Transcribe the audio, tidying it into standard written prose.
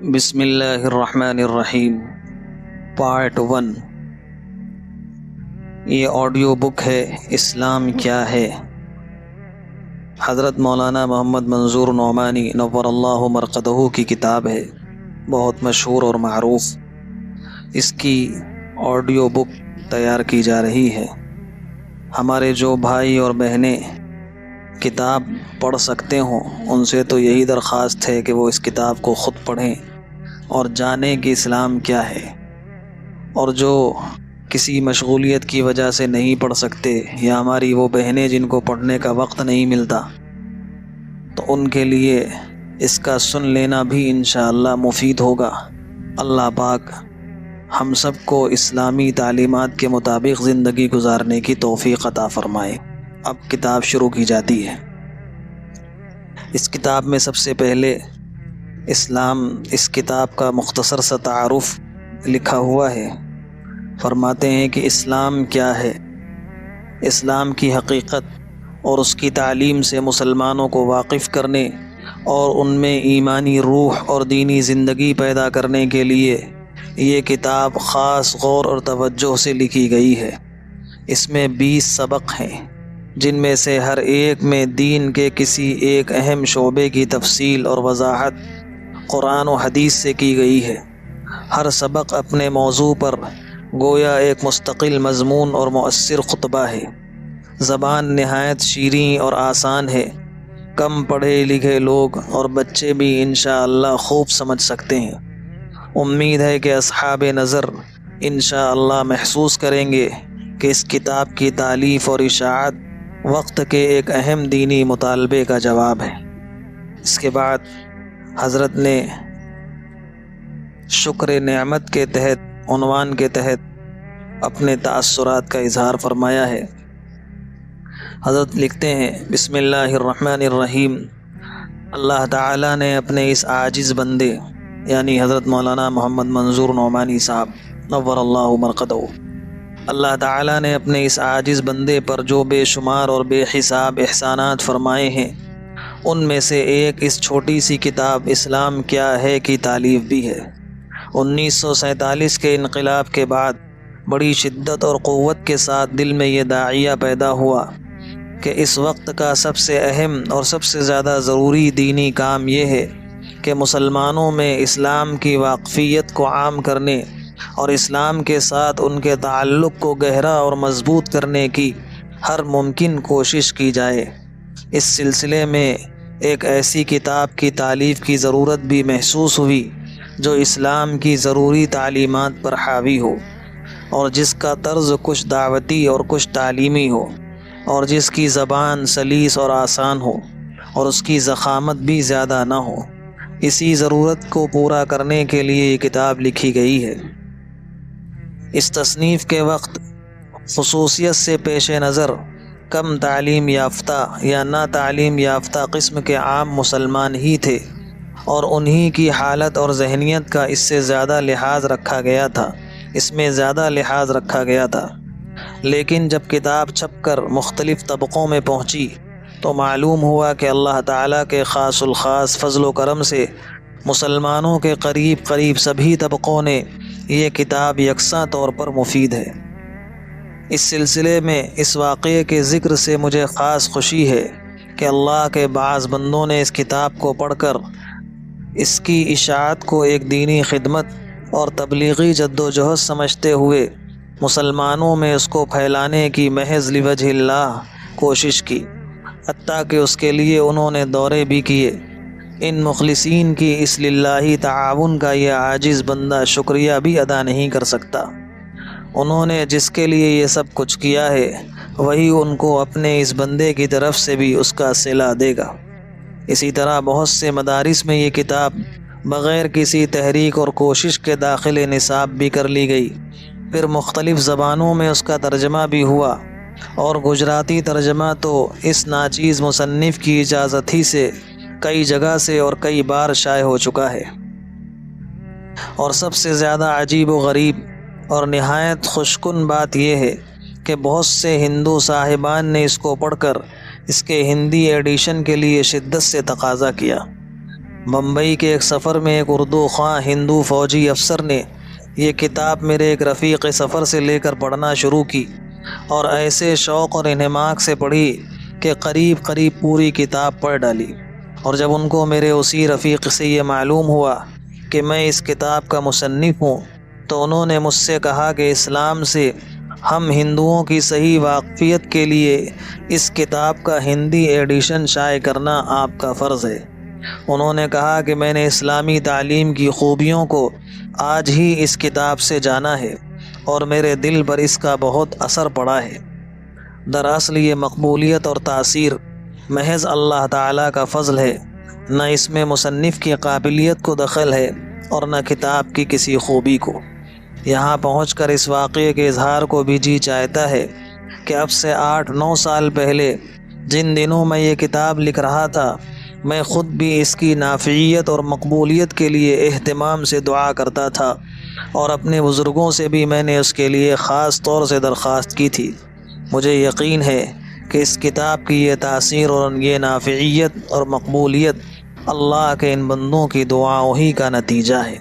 بسم اللہ الرحمن الرحیم پارٹ 1۔ یہ آڈیو بک ہے اسلام کیا ہے، حضرت مولانا محمد منظور نعمانی نور اللہ مرقدہ کی کتاب ہے، بہت مشہور اور معروف۔ اس کی آڈیو بک تیار کی جا رہی ہے۔ ہمارے جو بھائی اور بہنیں کتاب پڑھ سکتے ہوں ان سے تو یہی درخواست ہے کہ وہ اس کتاب کو خود پڑھیں اور جانیں کہ اسلام کیا ہے، اور جو کسی مشغولیت کی وجہ سے نہیں پڑھ سکتے یا ہماری وہ بہنیں جن کو پڑھنے کا وقت نہیں ملتا، تو ان کے لیے اس کا سن لینا بھی انشاءاللہ مفید ہوگا۔ اللہ پاک ہم سب کو اسلامی تعلیمات کے مطابق زندگی گزارنے کی توفیق عطا فرمائے۔ اب کتاب شروع کی جاتی ہے۔ اس کتاب میں سب سے پہلے اسلام، اس کتاب کا مختصر سا تعارف لکھا ہوا ہے۔ فرماتے ہیں کہ اسلام کیا ہے، اسلام کی حقیقت اور اس کی تعلیم سے مسلمانوں کو واقف کرنے اور ان میں ایمانی روح اور دینی زندگی پیدا کرنے کے لیے یہ کتاب خاص غور اور توجہ سے لکھی گئی ہے۔ اس میں 20 سبق ہیں، جن میں سے ہر ایک میں دین کے کسی ایک اہم شعبے کی تفصیل اور وضاحت قرآن و حدیث سے کی گئی ہے۔ ہر سبق اپنے موضوع پر گویا ایک مستقل مضمون اور مؤثر خطبہ ہے۔ زبان نہایت شیریں اور آسان ہے، کم پڑھے لکھے لوگ اور بچے بھی انشاءاللہ خوب سمجھ سکتے ہیں۔ امید ہے کہ اصحاب نظر انشاءاللہ محسوس کریں گے کہ اس کتاب کی تالیف اور اشاعت وقت کے ایک اہم دینی مطالبے کا جواب ہے۔ اس کے بعد حضرت نے شکر نعمت کے تحت عنوان کے تحت اپنے تاثرات کا اظہار فرمایا ہے۔ حضرت لکھتے ہیں، بسم اللہ الرحمن الرحیم۔ اللہ تعالیٰ نے اپنے اس عاجز بندے یعنی حضرت مولانا محمد منظور نعمانی صاحب نور اللہ مرقدہ، اللہ تعالیٰ نے اپنے اس عاجز بندے پر جو بے شمار اور بے حساب احسانات فرمائے ہیں، ان میں سے ایک اس چھوٹی سی کتاب اسلام کیا ہے کی تالیف بھی ہے۔ 1947 کے انقلاب کے بعد بڑی شدت اور قوت کے ساتھ دل میں یہ داعیہ پیدا ہوا کہ اس وقت کا سب سے اہم اور سب سے زیادہ ضروری دینی کام یہ ہے کہ مسلمانوں میں اسلام کی واقفیت کو عام کرنے اور اسلام کے ساتھ ان کے تعلق کو گہرا اور مضبوط کرنے کی ہر ممکن کوشش کی جائے۔ اس سلسلے میں ایک ایسی کتاب کی تالیف کی ضرورت بھی محسوس ہوئی جو اسلام کی ضروری تعلیمات پر حاوی ہو، اور جس کا طرز کچھ دعوتی اور کچھ تعلیمی ہو، اور جس کی زبان سلیس اور آسان ہو، اور اس کی ضخامت بھی زیادہ نہ ہو۔ اسی ضرورت کو پورا کرنے کے لیے یہ کتاب لکھی گئی ہے۔ اس تصنیف کے وقت خصوصیت سے پیش نظر کم تعلیم یافتہ یا نا تعلیم یافتہ قسم کے عام مسلمان ہی تھے، اور انہی کی حالت اور ذہنیت کا اس سے زیادہ لحاظ رکھا گیا تھا، اس میں زیادہ لحاظ رکھا گیا تھا۔ لیکن جب کتاب چھپ کر مختلف طبقوں میں پہنچی تو معلوم ہوا کہ اللہ تعالیٰ کے خاص الخاص فضل و کرم سے مسلمانوں کے قریب سبھی طبقوں نے یہ کتاب یکساں طور پر مفید ہے۔ اس سلسلے میں اس واقعے کے ذکر سے مجھے خاص خوشی ہے کہ اللہ کے بعض بندوں نے اس کتاب کو پڑھ کر اس کی اشاعت کو ایک دینی خدمت اور تبلیغی جدوجہد سمجھتے ہوئے مسلمانوں میں اس کو پھیلانے کی محض لوجہ اللہ کوشش کی، حتیٰ کہ اس کے لیے انہوں نے دورے بھی کیے۔ ان مخلصین کی اس للہ تعاون کا یہ عاجز بندہ شکریہ بھی ادا نہیں کر سکتا۔ انہوں نے جس کے لیے یہ سب کچھ کیا ہے وہی ان کو اپنے اس بندے کی طرف سے بھی اس کا صلہ دے گا۔ اسی طرح بہت سے مدارس میں یہ کتاب بغیر کسی تحریک اور کوشش کے داخل نصاب بھی کر لی گئی، پھر مختلف زبانوں میں اس کا ترجمہ بھی ہوا، اور گجراتی ترجمہ تو اس ناچیز مصنف کی اجازت ہی سے کئی جگہ سے اور کئی بار شائع ہو چکا ہے۔ اور سب سے زیادہ عجیب و غریب اور نہایت خوشکن بات یہ ہے کہ بہت سے ہندو صاحبان نے اس کو پڑھ کر اس کے ہندی ایڈیشن کے لیے شدت سے تقاضا کیا۔ بمبئی کے ایک سفر میں ایک اردو خواں ہندو فوجی افسر نے یہ کتاب میرے ایک رفیق سفر سے لے کر پڑھنا شروع کی اور ایسے شوق اور انہماک سے پڑھی کہ قریب قریب پوری کتاب پڑھ ڈالی۔ اور جب ان کو میرے اسی رفیق سے یہ معلوم ہوا کہ میں اس کتاب کا مصنف ہوں تو انہوں نے مجھ سے کہا کہ اسلام سے ہم ہندوؤں کی صحیح واقفیت کے لیے اس کتاب کا ہندی ایڈیشن شائع کرنا آپ کا فرض ہے۔ انہوں نے کہا کہ میں نے اسلامی تعلیم کی خوبیوں کو آج ہی اس کتاب سے جانا ہے اور میرے دل پر اس کا بہت اثر پڑا ہے۔ دراصل یہ مقبولیت اور تاثیر محض اللہ تعالیٰ کا فضل ہے، نہ اس میں مصنف کی قابلیت کو دخل ہے اور نہ کتاب کی کسی خوبی کو۔ یہاں پہنچ کر اس واقعے کے اظہار کو بھی جی چاہتا ہے کہ اب سے 8-9 سال پہلے جن دنوں میں یہ کتاب لکھ رہا تھا، میں خود بھی اس کی نافعیت اور مقبولیت کے لیے اہتمام سے دعا کرتا تھا اور اپنے بزرگوں سے بھی میں نے اس کے لیے خاص طور سے درخواست کی تھی۔ مجھے یقین ہے کہ اس کتاب کی یہ تاثیر اور یہ نافعیت اور مقبولیت اللہ کے ان بندوں کی دعاؤں ہی کا نتیجہ ہے۔